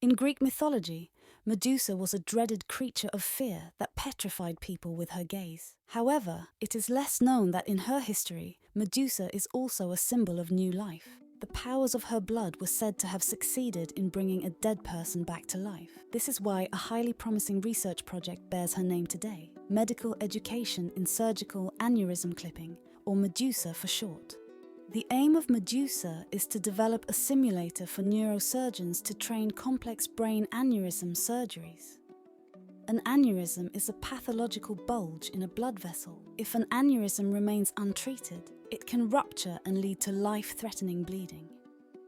In Greek mythology, Medusa was a dreaded creature of fear that petrified people with her gaze. However, it is less known that in her history, Medusa is also a symbol of new life. The powers of her blood were said to have succeeded in bringing a dead person back to life. This is why a highly promising research project bears her name today: Medical Education in Surgical Aneurysm Clipping, or MEDUSA for short. The aim of MEDUSA is to develop a simulator for neurosurgeons to train complex brain aneurysm surgeries. An aneurysm is a pathological bulge in a blood vessel. If an aneurysm remains untreated, it can rupture and lead to life-threatening bleeding.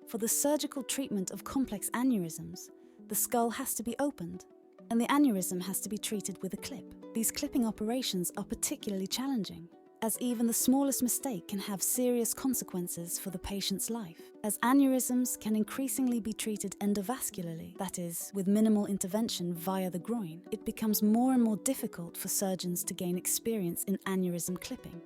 For the surgical treatment of complex aneurysms, the skull has to be opened, and the aneurysm has to be treated with a clip. These clipping operations are particularly challenging, as even the smallest mistake can have serious consequences for the patient's life. As aneurysms can increasingly be treated endovascularly, that is, with minimal intervention via the groin, it becomes more and more difficult for surgeons to gain experience in aneurysm clipping.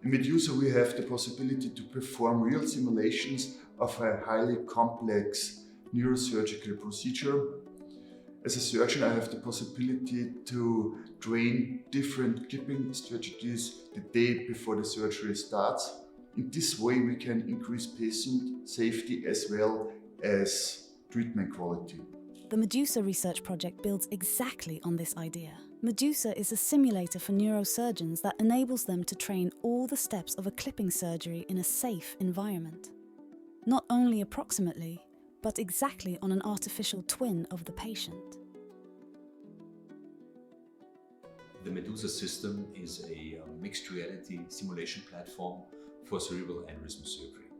In MEDUSA, we have the possibility to perform real simulations of a highly complex neurosurgical procedure. As a surgeon, I have the possibility to train different clipping strategies the day before the surgery starts. In this way, we can increase patient safety as well as treatment quality. The MEDUSA research project builds exactly on this idea. MEDUSA is a simulator for neurosurgeons that enables them to train all the steps of a clipping surgery in a safe environment. Not only approximately, but exactly on an artificial twin of the patient. The MEDUSA system is a mixed reality simulation platform for cerebral aneurysm surgery.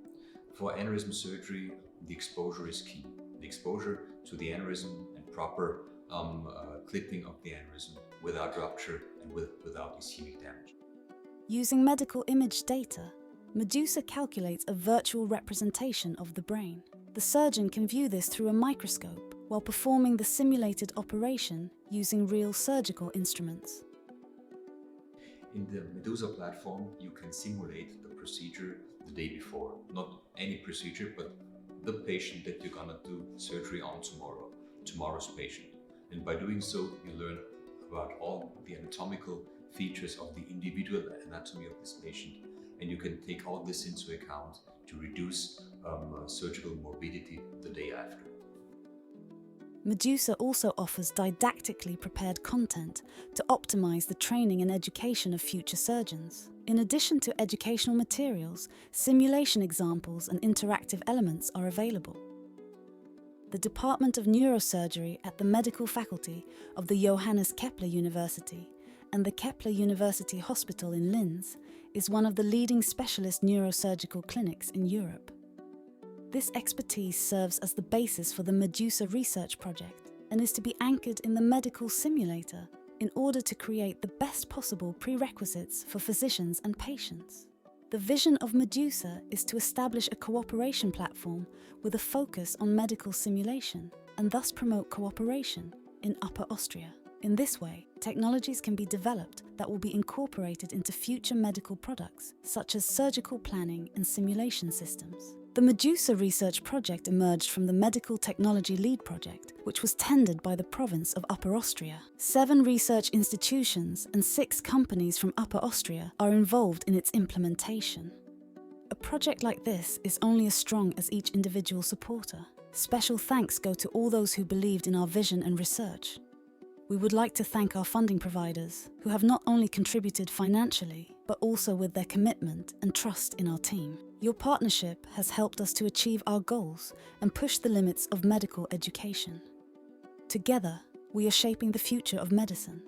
For aneurysm surgery, the exposure is key. The exposure to the aneurysm and proper clipping of the aneurysm without rupture and without ischemic damage. Using medical image data, MEDUSA calculates a virtual representation of the brain. The surgeon can view this through a microscope while performing the simulated operation using real surgical instruments. In the MEDUSA platform, you can simulate the procedure the day before. Not any procedure, but the patient that you're gonna do surgery on tomorrow's patient. And by doing so, you learn about all the anatomical features of the individual anatomy of this patient, and you can take all this into account to reduce surgical morbidity the day after. MEDUSA also offers didactically prepared content to optimize the training and education of future surgeons. In addition to educational materials, simulation examples and interactive elements are available. The Department of Neurosurgery at the Medical Faculty of the Johannes Kepler University and the Kepler University Hospital in Linz is one of the leading specialist neurosurgical clinics in Europe. This expertise serves as the basis for the MEDUSA research project and is to be anchored in the medical simulator in order to create the best possible prerequisites for physicians and patients. The vision of MEDUSA is to establish a cooperation platform with a focus on medical simulation and thus promote cooperation in Upper Austria. In this way, technologies can be developed that will be incorporated into future medical products, such as surgical planning and simulation systems. The MEDUSA research project emerged from the Medical Technology Lead project, which was tendered by the province of Upper Austria. 7 research institutions and 6 companies from Upper Austria are involved in its implementation. A project like this is only as strong as each individual supporter. Special thanks go to all those who believed in our vision and research. We would like to thank our funding providers, who have not only contributed financially, but also with their commitment and trust in our team. Your partnership has helped us to achieve our goals and push the limits of medical education. Together, we are shaping the future of medicine.